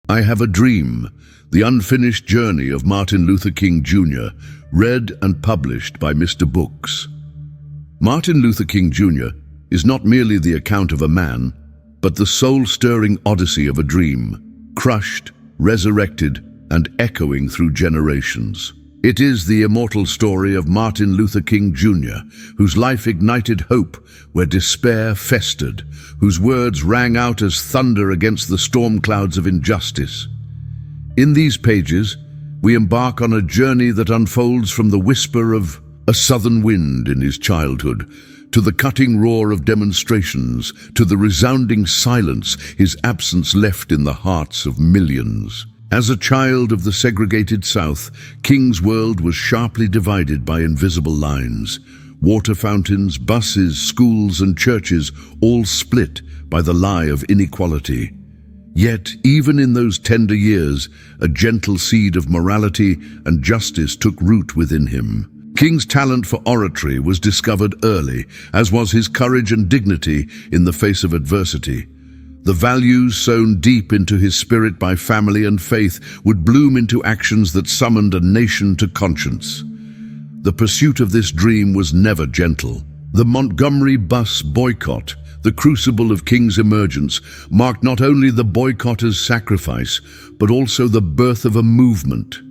I Have a Dream, The Unfinished Journey of Martin Luther King Jr., read and published by Mr. Books. Martin Luther King Jr. is not merely the account of a man, but the soul-stirring odyssey of a dream, crushed, resurrected, and echoing through generations. It is the immortal story of Martin Luther King Jr., whose life ignited hope where despair festered, whose words rang out as thunder against the storm clouds of injustice. In these pages, we embark on a journey that unfolds from the whisper of a southern wind in his childhood, to the cutting roar of demonstrations, to the resounding silence his absence left in the hearts of millions. As a child of the segregated South, King's world was sharply divided by invisible lines. Water fountains, buses, schools, and churches all split by the lie of inequality. Yet, even in those tender years, a gentle seed of morality and justice took root within him. King's talent for oratory was discovered early, as was his courage and dignity in the face of adversity. The values sown deep into his spirit by family and faith would bloom into actions that summoned a nation to conscience. The pursuit of this dream was never gentle. The Montgomery bus boycott, the crucible of King's emergence, marked not only the boycotter's sacrifice, but also the birth of a movement.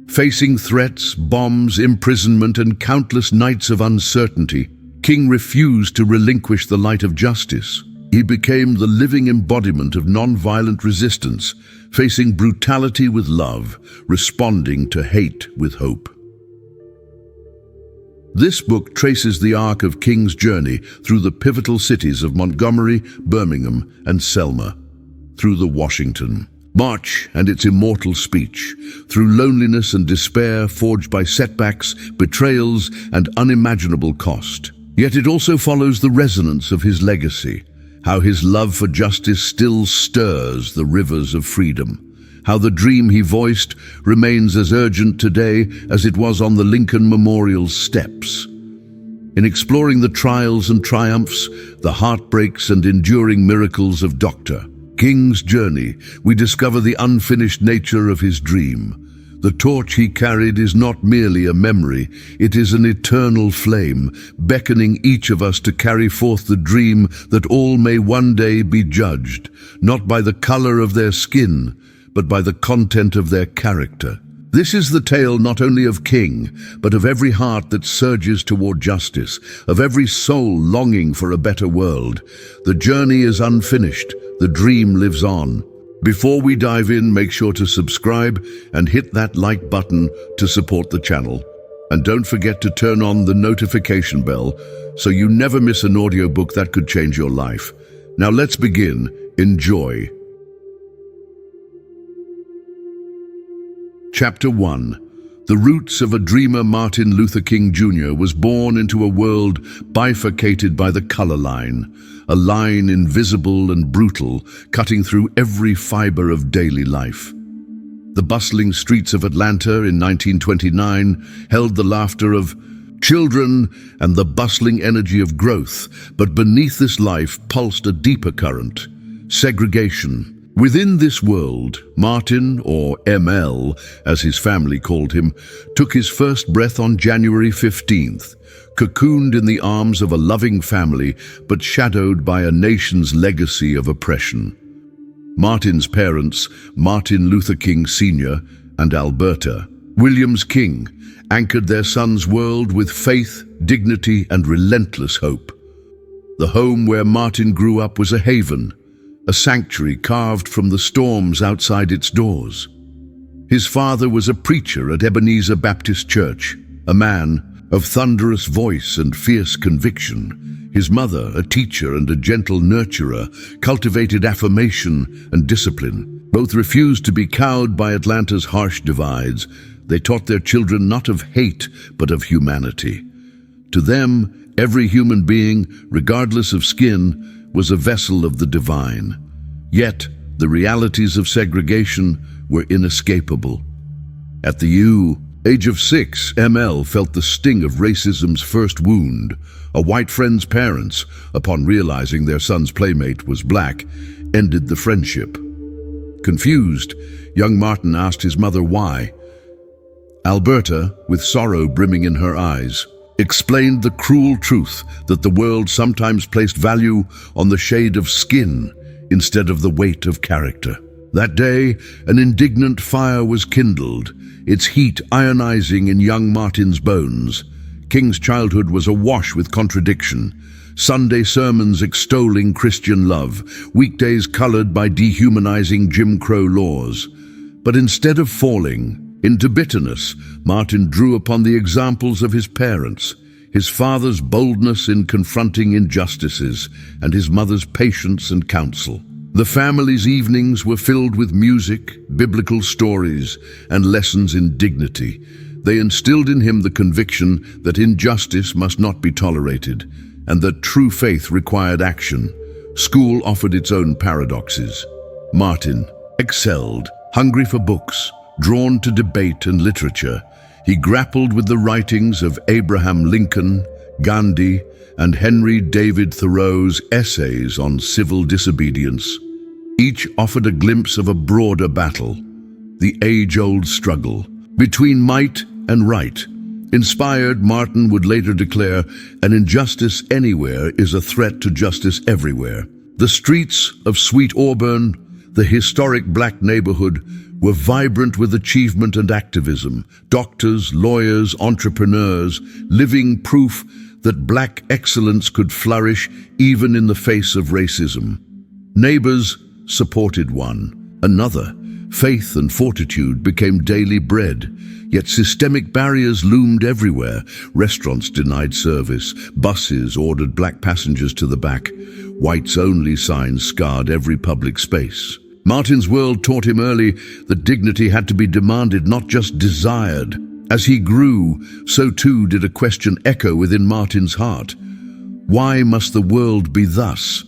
Facing threats, bombs, imprisonment, and countless nights of uncertainty, King refused to relinquish the light of justice. He became the living embodiment of nonviolent resistance, facing brutality with love, responding to hate with hope. This book traces the arc of King's journey through the pivotal cities of Montgomery, Birmingham, and Selma, through the Washington March and its immortal speech, through loneliness and despair forged by setbacks, betrayals, and unimaginable cost. Yet it also follows the resonance of his legacy, how his love for justice still stirs the rivers of freedom, how the dream he voiced remains as urgent today as it was on the Lincoln Memorial's steps. In exploring the trials and triumphs, the heartbreaks and enduring miracles of Dr. King's journey, we discover the unfinished nature of his dream. The torch he carried is not merely a memory, it is an eternal flame, beckoning each of us to carry forth the dream that all may one day be judged, not by the color of their skin, but by the content of their character. This is the tale not only of King, but of every heart that surges toward justice, of every soul longing for a better world. The journey is unfinished, the dream lives on. Before we dive in, make sure to subscribe and hit that like button to support the channel. And don't forget to turn on the notification bell so you never miss an audiobook that could change your life. Now let's begin. Enjoy. Chapter 1. The roots of a dreamer. Martin Luther King Jr. was born into a world bifurcated by the color line, a line invisible and brutal, cutting through every fiber of daily life. The bustling streets of Atlanta in 1929 held the laughter of children and the bustling energy of growth, but beneath this life pulsed a deeper current: segregation. Within this world, Martin, or ML, as his family called him, took his first breath on January 15th, cocooned in the arms of a loving family, but shadowed by a nation's legacy of oppression. Martin's parents, Martin Luther King Sr. and Alberta Williams King, anchored their son's world with faith, dignity, and relentless hope. The home where Martin grew up was a haven, a sanctuary carved from the storms outside its doors. His father was a preacher at Ebenezer Baptist Church, a man of thunderous voice and fierce conviction. His mother, a teacher and a gentle nurturer, cultivated affirmation and discipline. Both refused to be cowed by Atlanta's harsh divides. They taught their children not of hate, but of humanity. To them, every human being, regardless of skin, was a vessel of the divine. Yet, the realities of segregation were inescapable. At the age of 6, ML felt the sting of racism's first wound. A white friend's parents, upon realizing their son's playmate was black, ended the friendship. Confused, young Martin asked his mother why. Alberta, with sorrow brimming in her eyes, explained the cruel truth that the world sometimes placed value on the shade of skin instead of the weight of character. That day, an indignant fire was kindled, its heat ionizing in young Martin's bones. King's childhood was awash with contradiction. Sunday sermons extolling Christian love, weekdays colored by dehumanizing Jim Crow laws. But instead of falling into bitterness, Martin drew upon the examples of his parents, his father's boldness in confronting injustices, and his mother's patience and counsel. The family's evenings were filled with music, biblical stories, and lessons in dignity. They instilled in him the conviction that injustice must not be tolerated, and that true faith required action. School offered its own paradoxes. Martin excelled, hungry for books, drawn to debate and literature. He grappled with the writings of Abraham Lincoln, Gandhi, and Henry David Thoreau's essays on civil disobedience. Each offered a glimpse of a broader battle, the age-old struggle between might and right. Inspired, Martin would later declare, "An injustice anywhere is a threat to justice everywhere." The streets of Sweet Auburn, the historic black neighborhood, were vibrant with achievement and activism. Doctors, lawyers, entrepreneurs, living proof that black excellence could flourish even in the face of racism. Neighbors supported one another. Faith and fortitude became daily bread. Yet systemic barriers loomed everywhere. Restaurants denied service. Buses ordered black passengers to the back. Whites-only signs scarred every public space. Martin's world taught him early that dignity had to be demanded, not just desired. As he grew, so too did a question echo within Martin's heart. Why must the world be thus?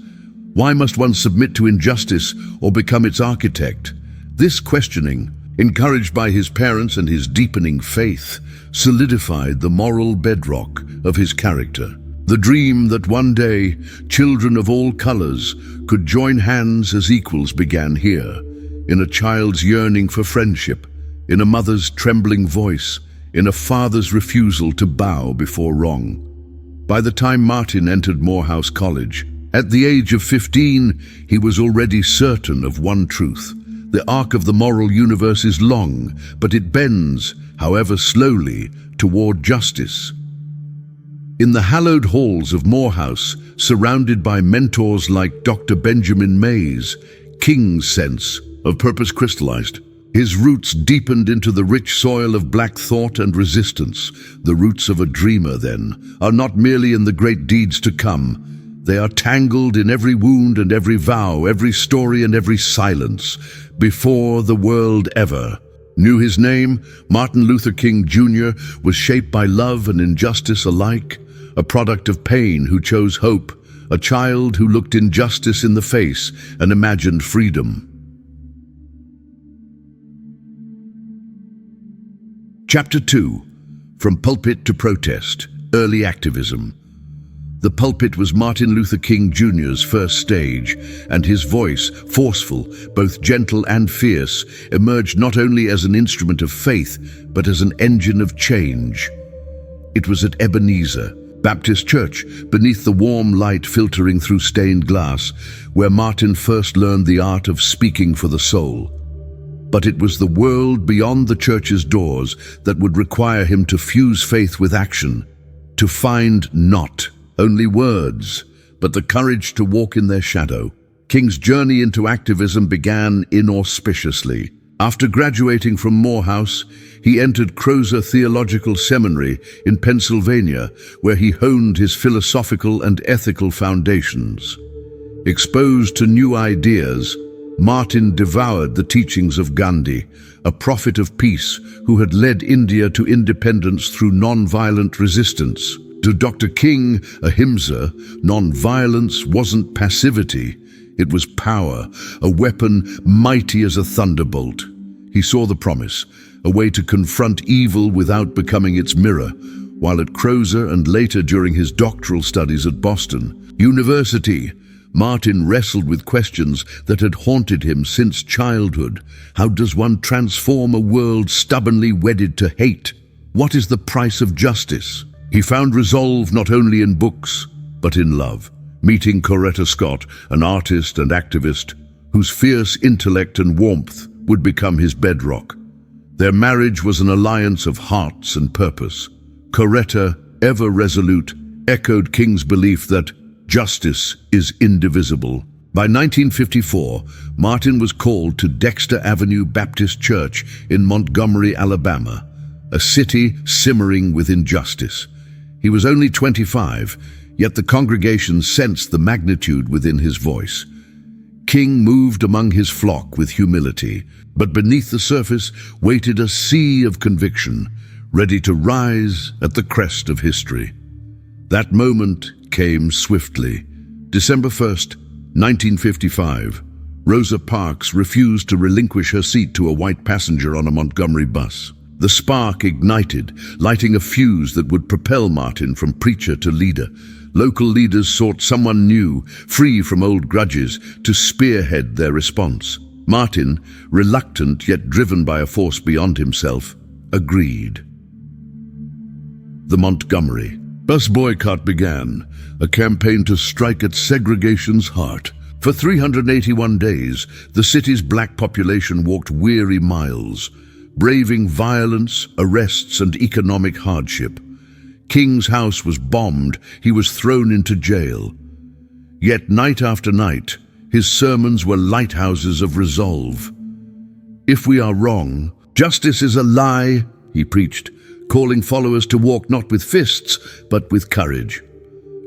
Why must one submit to injustice or become its architect? This questioning, encouraged by his parents and his deepening faith, solidified the moral bedrock of his character. The dream that one day children of all colors could join hands as equals began here, in a child's yearning for friendship, in a mother's trembling voice, in a father's refusal to bow before wrong. By the time Martin entered Morehouse College, at the age of 15, he was already certain of one truth. The arc of the moral universe is long, but it bends, however slowly, toward justice. In the hallowed halls of Morehouse, surrounded by mentors like Dr. Benjamin Mays, King's sense of purpose crystallized. His roots deepened into the rich soil of black thought and resistance. The roots of a dreamer, then, are not merely in the great deeds to come. They are tangled in every wound and every vow, every story and every silence. Before the world ever knew his name, Martin Luther King Jr. was shaped by love and injustice alike, a product of pain who chose hope, a child who looked injustice in the face and imagined freedom. Chapter 2. From Pulpit to Protest, Early Activism. The pulpit was Martin Luther King Jr.'s first stage, and his voice, forceful, both gentle and fierce, emerged not only as an instrument of faith, but as an engine of change. It was at Ebenezer Baptist Church, beneath the warm light filtering through stained glass, where Martin first learned the art of speaking for the soul. But it was the world beyond the church's doors that would require him to fuse faith with action, to find not only words, but the courage to walk in their shadow. King's journey into activism began inauspiciously. After graduating from Morehouse, he entered Crozer Theological Seminary in Pennsylvania, where he honed his philosophical and ethical foundations. Exposed to new ideas, Martin devoured the teachings of Gandhi, a prophet of peace who had led India to independence through nonviolent resistance. To Dr. King, ahimsa, nonviolence wasn't passivity, it was power, a weapon mighty as a thunderbolt. He saw the promise, a way to confront evil without becoming its mirror, while at Crozer and later during his doctoral studies at Boston University, Martin wrestled with questions that had haunted him since childhood. How does one transform a world stubbornly wedded to hate? What is the price of justice? He found resolve not only in books, but in love. Meeting Coretta Scott, an artist and activist, whose fierce intellect and warmth would become his bedrock. Their marriage was an alliance of hearts and purpose. Coretta, ever resolute, echoed King's belief that justice is indivisible. By 1954, Martin was called to Dexter Avenue Baptist Church in Montgomery, Alabama, a city simmering with injustice. He was only 25, yet the congregation sensed the magnitude within his voice. King moved among his flock with humility, but beneath the surface waited a sea of conviction, ready to rise at the crest of history. That moment came swiftly. December 1st, 1955. Rosa Parks refused to relinquish her seat to a white passenger on a Montgomery bus. The spark ignited, lighting a fuse that would propel Martin from preacher to leader. Local leaders sought someone new, free from old grudges, to spearhead their response. Martin, reluctant yet driven by a force beyond himself, agreed. The Montgomery bus boycott began, a campaign to strike at segregation's heart. For 381 days, the city's black population walked weary miles, braving violence, arrests, and economic hardship. King's house was bombed, he was thrown into jail. Yet night after night, his sermons were lighthouses of resolve. If we are wrong, justice is a lie, he preached, calling followers to walk not with fists, but with courage.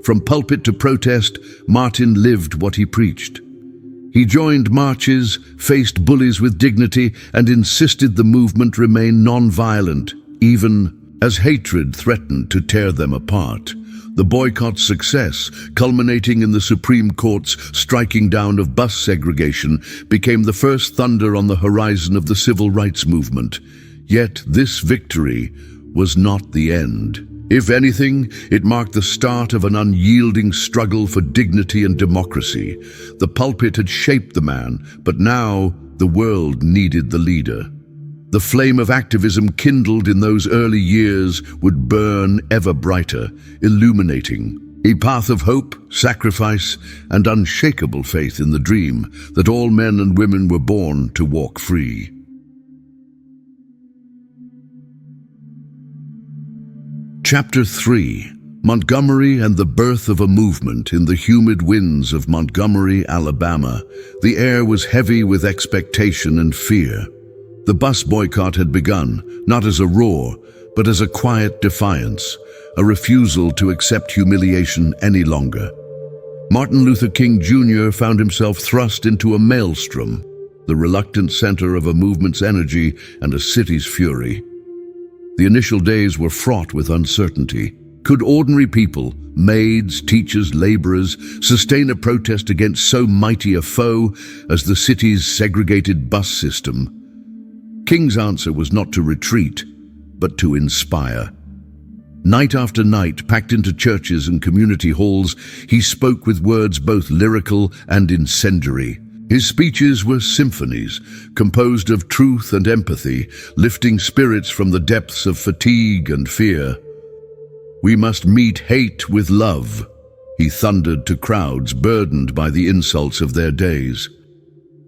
From pulpit to protest, Martin lived what he preached. He joined marches, faced bullies with dignity, and insisted the movement remain non-violent, even as hatred threatened to tear them apart. The boycott's success, culminating in the Supreme Court's striking down of bus segregation, became the first thunder on the horizon of the civil rights movement. Yet this victory was not the end. If anything, it marked the start of an unyielding struggle for dignity and democracy. The pulpit had shaped the man, but now the world needed the leader. The flame of activism kindled in those early years would burn ever brighter, illuminating a path of hope, sacrifice, and unshakable faith in the dream that all men and women were born to walk free. Chapter 3. Montgomery and the birth of a movement. In the humid winds of Montgomery, Alabama, the air was heavy with expectation and fear. The bus boycott had begun, not as a roar, but as a quiet defiance, a refusal to accept humiliation any longer. Martin Luther King Jr. found himself thrust into a maelstrom, the reluctant center of a movement's energy and a city's fury. The initial days were fraught with uncertainty. Could ordinary people, maids, teachers, laborers, sustain a protest against so mighty a foe as the city's segregated bus system? King's answer was not to retreat, but to inspire. Night after night, packed into churches and community halls, he spoke with words both lyrical and incendiary. His speeches were symphonies, composed of truth and empathy, lifting spirits from the depths of fatigue and fear. "We must meet hate with love," he thundered to crowds burdened by the insults of their days.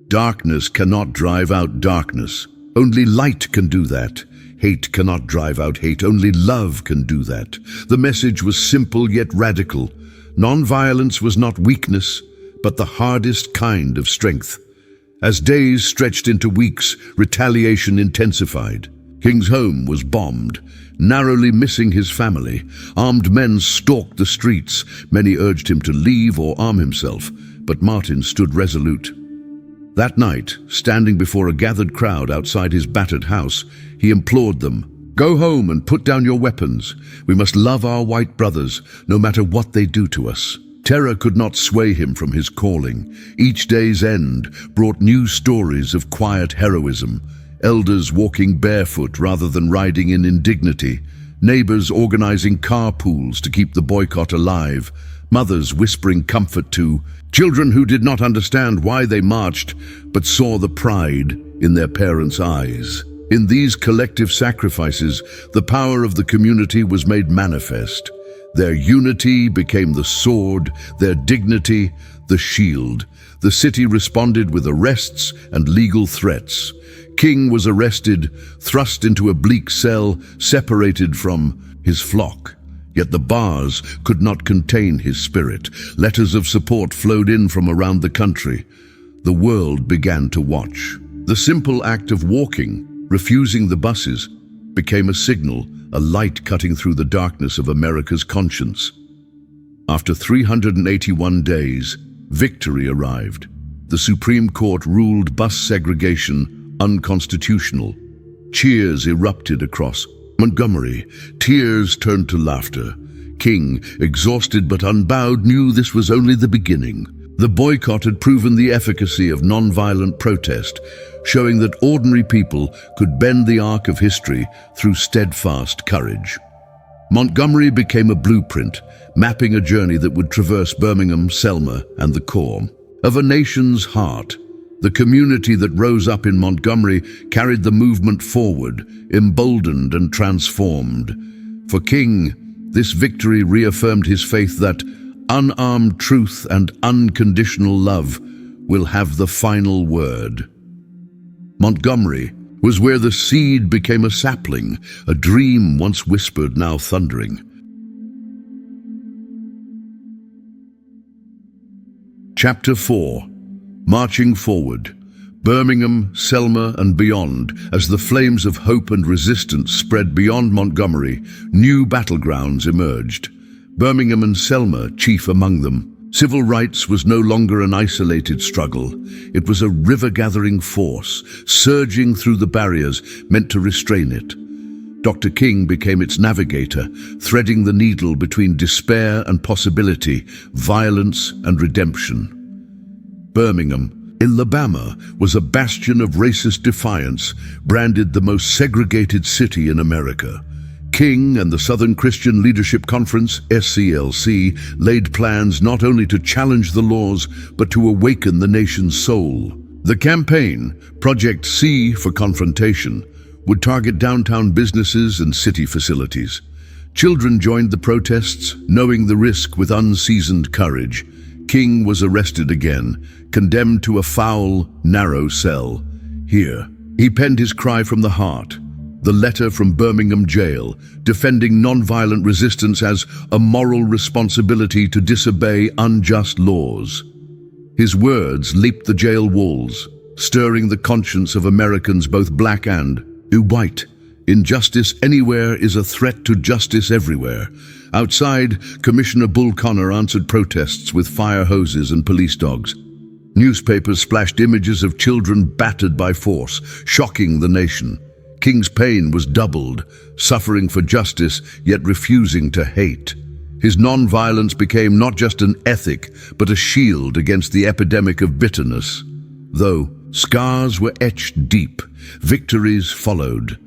"Darkness cannot drive out darkness. Only light can do that. Hate cannot drive out hate. Only love can do that." The message was simple yet radical. Nonviolence was not weakness, but the hardest kind of strength. As days stretched into weeks, retaliation intensified. King's home was bombed, narrowly missing his family. Armed men stalked the streets. Many urged him to leave or arm himself, but Martin stood resolute. That night, standing before a gathered crowd outside his battered house, he implored them, "Go home and put down your weapons. We must love our white brothers, no matter what they do to us." Terror could not sway him from his calling. Each day's end brought new stories of quiet heroism, elders walking barefoot rather than riding in indignity, neighbors organizing carpools to keep the boycott alive, mothers whispering comfort to Children who did not understand why they marched, but saw the pride in their parents' eyes. In these collective sacrifices, the power of the community was made manifest. Their unity became the sword, their dignity the shield. The city responded with arrests and legal threats. King was arrested, thrust into a bleak cell, separated from his flock. Yet the bars could not contain his spirit. Letters of support flowed in from around the country. The world began to watch. The simple act of walking, refusing the buses, became a signal, a light cutting through the darkness of America's conscience. After 381 days, victory arrived. The Supreme Court ruled bus segregation unconstitutional. Cheers erupted across Montgomery. Tears turned to laughter. King, exhausted but unbowed, knew this was only the beginning. The boycott had proven the efficacy of nonviolent protest, showing that ordinary people could bend the arc of history through steadfast courage. Montgomery became a blueprint, mapping a journey that would traverse Birmingham, Selma, and the core of a nation's heart. The community that rose up in Montgomery carried the movement forward, emboldened and transformed. For King, this victory reaffirmed his faith that unarmed truth and unconditional love will have the final word. Montgomery was where the seed became a sapling, a dream once whispered, now thundering. Chapter 4. Marching Forward. Birmingham, Selma, and beyond. As the flames of hope and resistance spread beyond Montgomery, new battlegrounds emerged. Birmingham and Selma chief among them. Civil rights was no longer an isolated struggle. It was a river-gathering force, surging through the barriers meant to restrain it. Dr. King became its navigator, threading the needle between despair and possibility, violence and redemption. Birmingham, Alabama, was a bastion of racist defiance, branded the most segregated city in America. King and the Southern Christian Leadership Conference, SCLC, laid plans not only to challenge the laws, but to awaken the nation's soul. The campaign, Project C for Confrontation, would target downtown businesses and city facilities. Children joined the protests, knowing the risk with unseasoned courage. King was arrested again, condemned to a foul, narrow cell. Here, he penned his cry from the heart, the letter from Birmingham jail, defending nonviolent resistance as a moral responsibility to disobey unjust laws. His words leaped the jail walls, stirring the conscience of Americans both black and white. Injustice anywhere is a threat to justice everywhere. Outside, Commissioner Bull Connor answered protests with fire hoses and police dogs. Newspapers splashed images of children battered by force, shocking the nation. King's pain was doubled, suffering for justice, yet refusing to hate. His nonviolence became not just an ethic, but a shield against the epidemic of bitterness. Though scars were etched deep, victories followed.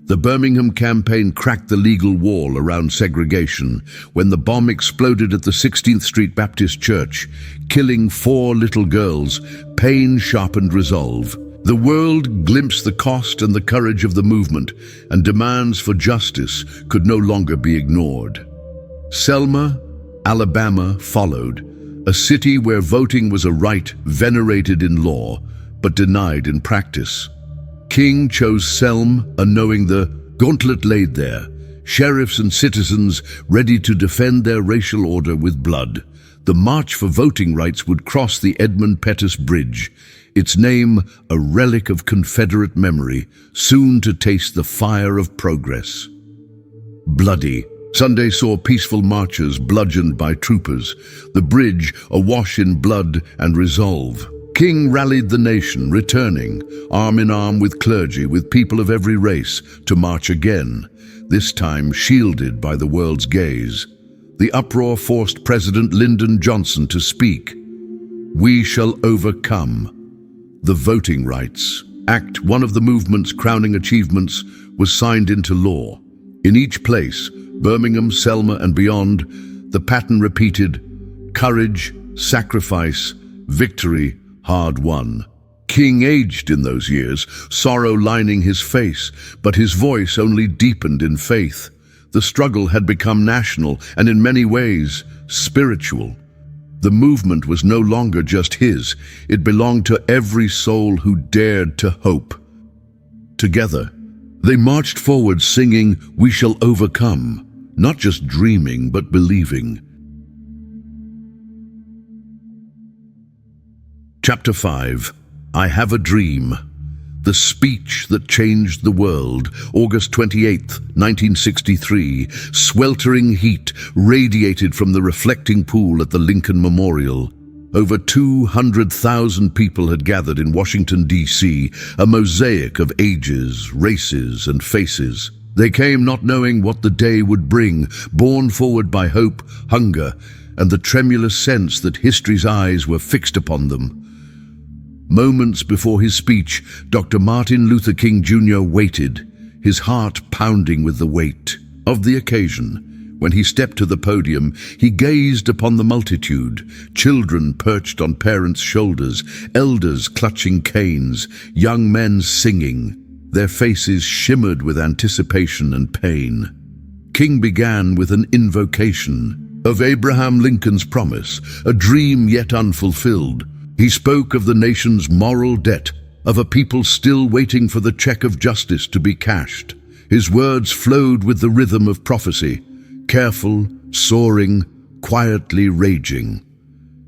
The Birmingham campaign cracked the legal wall around segregation when the bomb exploded at the 16th Street Baptist Church, killing 4 little girls. Pain sharpened resolve. The world glimpsed the cost and the courage of the movement, and demands for justice could no longer be ignored. Selma, Alabama followed, a city where voting was a right venerated in law, but denied in practice. King chose Selma, knowing the gauntlet laid there, sheriffs and citizens ready to defend their racial order with blood. The march for voting rights would cross the Edmund Pettus Bridge, its name a relic of Confederate memory, soon to taste the fire of progress. Bloody Sunday saw peaceful marchers bludgeoned by troopers, the bridge awash in blood and resolve. King rallied the nation, returning, arm in arm with clergy, with people of every race, to march again, this time shielded by the world's gaze. The uproar forced President Lyndon Johnson to speak. "We shall overcome." The Voting Rights Act, one of the movement's crowning achievements, was signed into law. In each place, Birmingham, Selma, and beyond, the pattern repeated: courage, sacrifice, victory hard won. King aged in those years, sorrow lining his face, but his voice only deepened in faith. The struggle had become national and in many ways spiritual. The movement was no longer just his, it belonged to every soul who dared to hope. Together, they marched forward singing, "We shall overcome," not just dreaming but believing. Chapter 5. I Have a Dream. The Speech That Changed the World, August 28, 1963. Sweltering heat radiated from the reflecting pool at the Lincoln Memorial. Over 200,000 people had gathered in Washington, D.C., a mosaic of ages, races, and faces. They came not knowing what the day would bring, borne forward by hope, hunger, and the tremulous sense that history's eyes were fixed upon them. Moments before his speech, Dr. Martin Luther King Jr. waited, his heart pounding with the weight of the occasion. When he stepped to the podium, he gazed upon the multitude, children perched on parents' shoulders, elders clutching canes, young men singing. Their faces shimmered with anticipation and pain. King began with an invocation of Abraham Lincoln's promise, a dream yet unfulfilled. He spoke of the nation's moral debt, of a people still waiting for the check of justice to be cashed. His words flowed with the rhythm of prophecy, careful, soaring, quietly raging.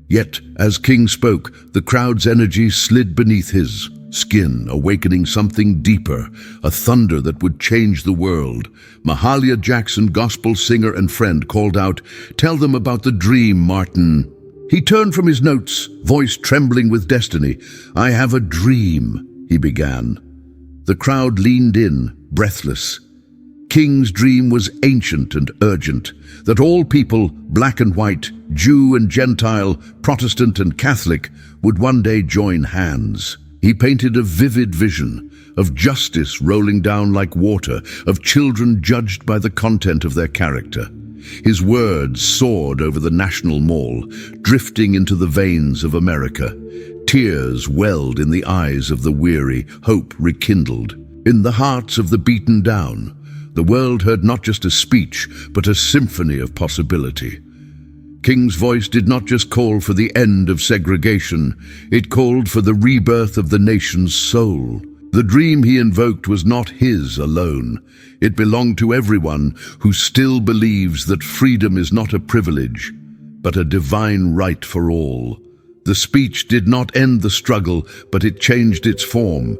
Yet, as King spoke, the crowd's energy slid beneath his skin, awakening something deeper, a thunder that would change the world. Mahalia Jackson, gospel singer and friend, called out, "Tell them about the dream, Martin." He turned from his notes, voice trembling with destiny. "I have a dream," he began. The crowd leaned in, breathless. King's dream was ancient and urgent, that all people, black and white, Jew and Gentile, Protestant and Catholic, would one day join hands. He painted a vivid vision of justice rolling down like water, of children judged by the content of their character. His words soared over the National Mall, drifting into the veins of America. Tears welled in the eyes of the weary, hope rekindled. In the hearts of the beaten down, the world heard not just a speech, but a symphony of possibility. King's voice did not just call for the end of segregation, it called for the rebirth of the nation's soul. The dream he invoked was not his alone. It belonged to everyone who still believes that freedom is not a privilege, but a divine right for all. The speech did not end the struggle, but it changed its form.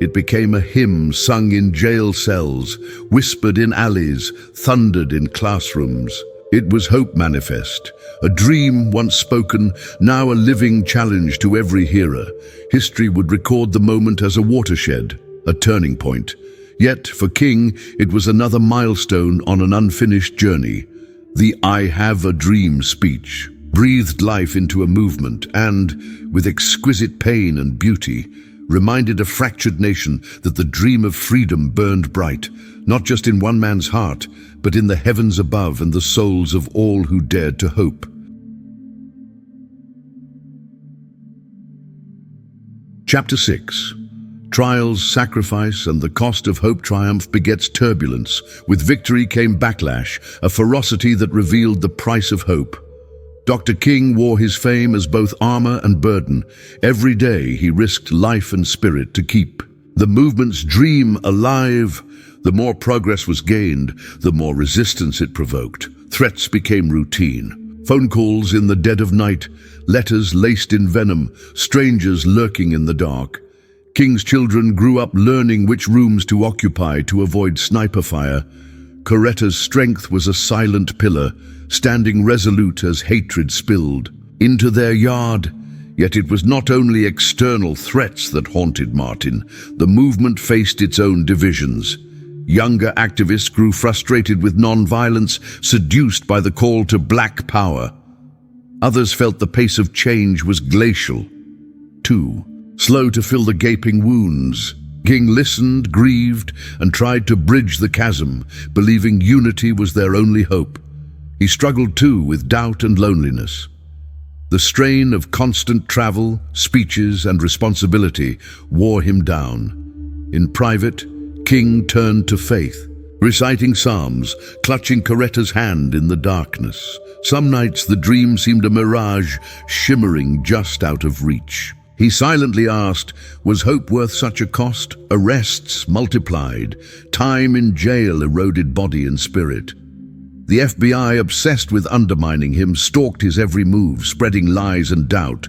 It became a hymn sung in jail cells, whispered in alleys, thundered in classrooms. It was hope manifest, a dream once spoken, now a living challenge to every hearer. History would record the moment as a watershed, a turning point. Yet, for King, it was another milestone on an unfinished journey. The "I Have a Dream" speech breathed life into a movement and, with exquisite pain and beauty, reminded a fractured nation that the dream of freedom burned bright, not just in one man's heart, but in the heavens above and the souls of all who dared to hope. Chapter 6. Trials, sacrifice, and the cost of hope triumph begets turbulence. With victory came backlash, a ferocity that revealed the price of hope. Dr. King wore his fame as both armor and burden. Every day he risked life and spirit to keep the movement's dream alive. The more progress was gained, the more resistance it provoked. Threats became routine. Phone calls in the dead of night, letters laced in venom, strangers lurking in the dark. King's children grew up learning which rooms to occupy to avoid sniper fire. Coretta's strength was a silent pillar, standing resolute as hatred spilled into their yard. Yet it was not only external threats that haunted Martin. The movement faced its own divisions. Younger activists grew frustrated with nonviolence, seduced by the call to black power. Others felt the pace of change was glacial, too slow to fill the gaping wounds. King listened, grieved, and tried to bridge the chasm, believing unity was their only hope. He struggled too with doubt and loneliness. The strain of constant travel, speeches, and responsibility wore him down. In private, King turned to faith, reciting psalms, clutching Coretta's hand in the darkness. Some nights the dream seemed a mirage, shimmering just out of reach. He silently asked, was hope worth such a cost? Arrests multiplied, time in jail eroded body and spirit. The FBI, obsessed with undermining him, stalked his every move, spreading lies and doubt.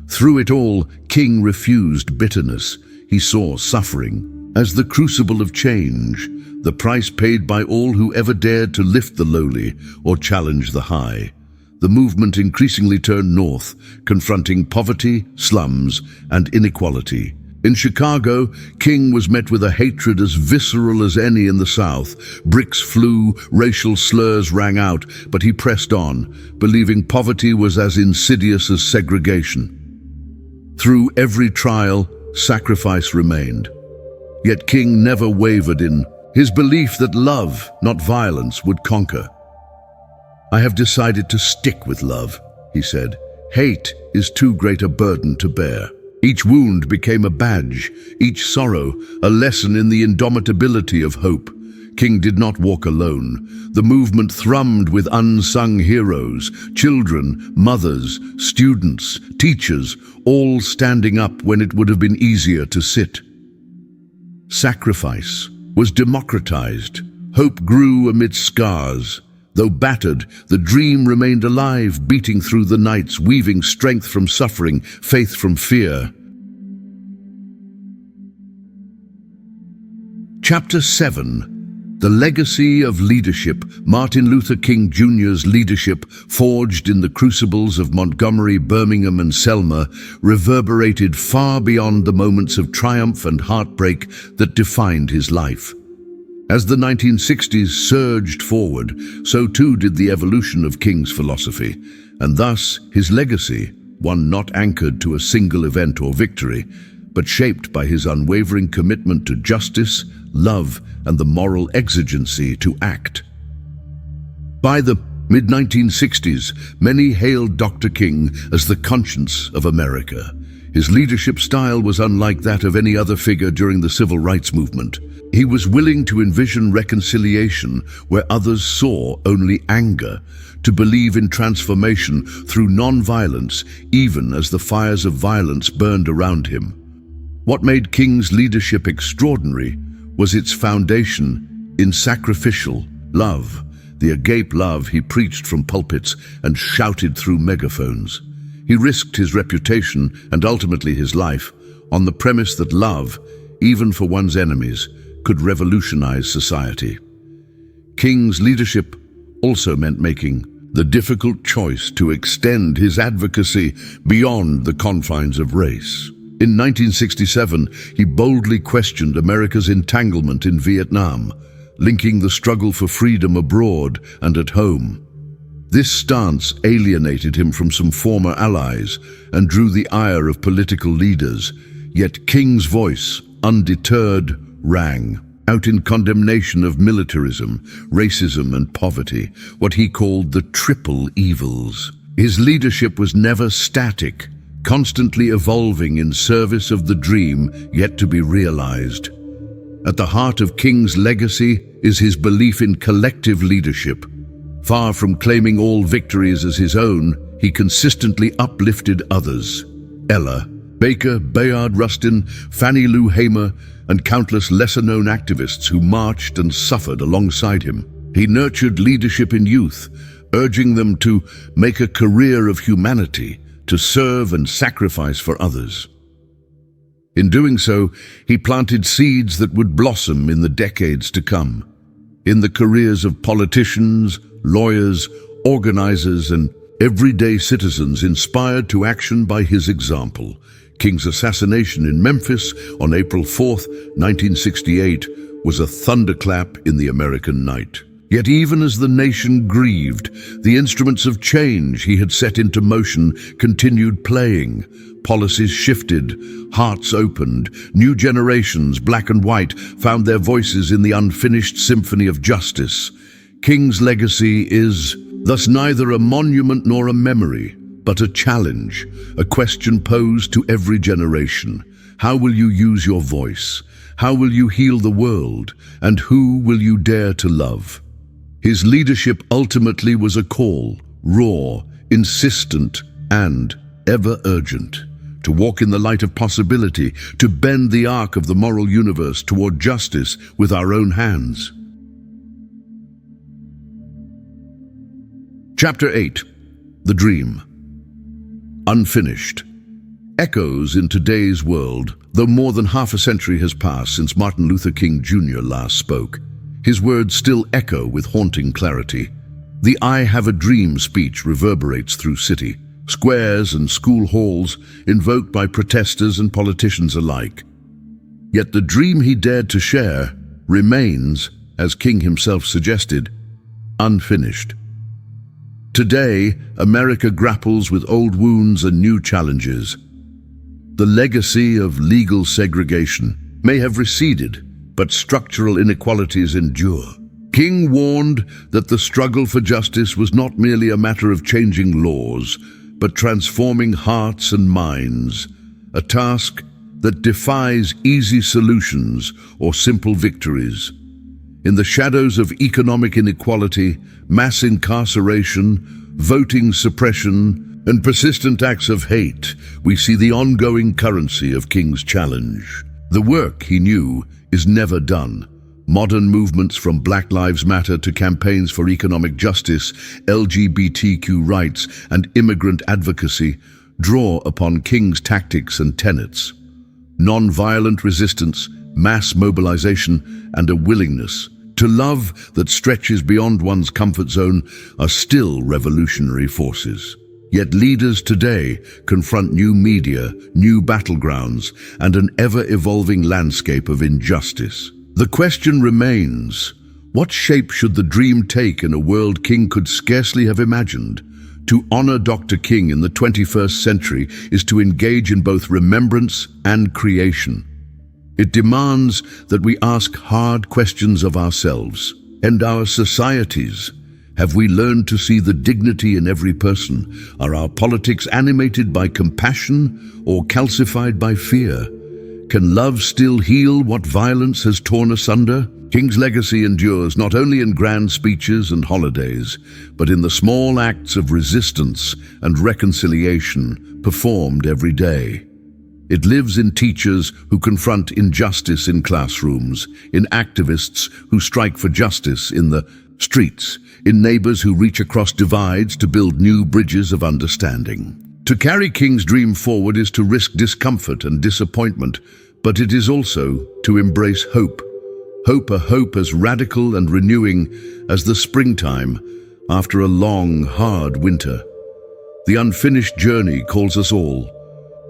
Through it all, King refused bitterness. He saw suffering as the crucible of change, the price paid by all who ever dared to lift the lowly or challenge the high. The movement increasingly turned north, confronting poverty, slums, and inequality. In Chicago, King was met with a hatred as visceral as any in the South. Bricks flew, racial slurs rang out, but he pressed on, believing poverty was as insidious as segregation. Through every trial, sacrifice remained. Yet King never wavered in his belief that love, not violence, would conquer. "I have decided to stick with love," he said. "Hate is too great a burden to bear." Each wound became a badge, each sorrow a lesson in the indomitability of hope. King did not walk alone. The movement thrummed with unsung heroes, children, mothers, students, teachers, all standing up when it would have been easier to sit. Sacrifice was democratized. Hope grew amidst scars. Though battered, the dream remained alive, beating through the nights, weaving strength from suffering, faith from fear. Chapter 7. The Legacy of Leadership. Martin Luther King Jr.'s leadership, forged in the crucibles of Montgomery, Birmingham, and Selma, reverberated far beyond the moments of triumph and heartbreak that defined his life. As the 1960s surged forward, so too did the evolution of King's philosophy, and thus his legacy, one not anchored to a single event or victory, but shaped by his unwavering commitment to justice, love, and the moral exigency to act. By the mid-1960s, many hailed Dr. King as the conscience of America. His leadership style was unlike that of any other figure during the civil rights movement. He was willing to envision reconciliation where others saw only anger, to believe in transformation through nonviolence, even as the fires of violence burned around him. What made King's leadership extraordinary was its foundation in sacrificial love, the agape love he preached from pulpits and shouted through megaphones. He risked his reputation and ultimately his life on the premise that love, even for one's enemies, could revolutionize society. King's leadership also meant making the difficult choice to extend his advocacy beyond the confines of race. In 1967, he boldly questioned America's entanglement in Vietnam, linking the struggle for freedom abroad and at home. This stance alienated him from some former allies and drew the ire of political leaders, yet King's voice, undeterred, rang out in condemnation of militarism, racism, and poverty, what he called the triple evils. His leadership was never static, constantly evolving in service of the dream yet to be realized. At the heart of King's legacy is his belief in collective leadership. Far from claiming all victories as his own, he consistently uplifted others. Ella Baker, Bayard Rustin, Fannie Lou Hamer, and countless lesser-known activists who marched and suffered alongside him. He nurtured leadership in youth, urging them to make a career of humanity, to serve and sacrifice for others. In doing so, he planted seeds that would blossom in the decades to come. In the careers of politicians, lawyers, organizers, and everyday citizens inspired to action by his example. King's assassination in Memphis on April 4, 1968, was a thunderclap in the American night. Yet even as the nation grieved, the instruments of change he had set into motion continued playing. Policies shifted, hearts opened, new generations, black and white, found their voices in the unfinished symphony of justice. King's legacy is thus neither a monument nor a memory, but a challenge, a question posed to every generation. How will you use your voice? How will you heal the world? And who will you dare to love? His leadership ultimately was a call, raw, insistent, and ever urgent, to walk in the light of possibility, to bend the arc of the moral universe toward justice with our own hands. Chapter 8. The Dream. Unfinished. Echoes in today's world, though more than half a century has passed since Martin Luther King Jr. last spoke. His words still echo with haunting clarity. The "I have a dream" speech reverberates through city, squares and school halls, invoked by protesters and politicians alike. Yet the dream he dared to share remains, as King himself suggested, unfinished. Today, America grapples with old wounds and new challenges. The legacy of legal segregation may have receded, but structural inequalities endure. King warned that the struggle for justice was not merely a matter of changing laws, but transforming hearts and minds, a task that defies easy solutions or simple victories. In the shadows of economic inequality, mass incarceration, voting suppression, and persistent acts of hate, we see the ongoing currency of King's challenge. The work, he knew, is never done. Modern movements from Black Lives Matter to campaigns for economic justice, LGBTQ rights, and immigrant advocacy draw upon King's tactics and tenets. Nonviolent resistance, mass mobilization, and a willingness to love that stretches beyond one's comfort zone are still revolutionary forces. Yet leaders today confront new media, new battlegrounds, and an ever-evolving landscape of injustice. The question remains, what shape should the dream take in a world King could scarcely have imagined? To honor Dr. King in the 21st century is to engage in both remembrance and creation. It demands that we ask hard questions of ourselves and our societies. Have we learned to see the dignity in every person? Are our politics animated by compassion or calcified by fear? Can love still heal what violence has torn asunder? King's legacy endures not only in grand speeches and holidays, but in the small acts of resistance and reconciliation performed every day. It lives in teachers who confront injustice in classrooms, in activists who strike for justice in the streets, in neighbors who reach across divides to build new bridges of understanding. To carry King's dream forward is to risk discomfort and disappointment, but it is also to embrace hope. A hope as radical and renewing as the springtime after a long, hard winter. The unfinished journey calls us all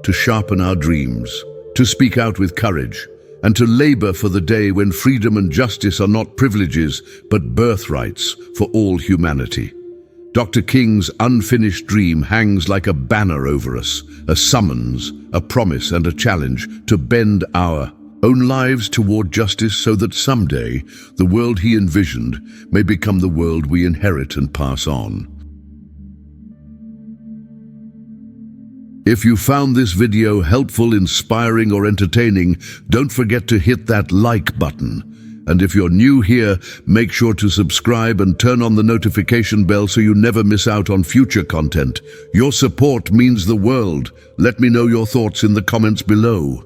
to sharpen our dreams, to speak out with courage, and to labor for the day when freedom and justice are not privileges, but birthrights for all humanity. Dr. King's unfinished dream hangs like a banner over us, a summons, a promise, and a challenge to bend our own lives toward justice so that someday the world he envisioned may become the world we inherit and pass on. If you found this video helpful, inspiring, or entertaining, don't forget to hit that like button. And if you're new here, make sure to subscribe and turn on the notification bell so you never miss out on future content. Your support means the world. Let me know your thoughts in the comments below.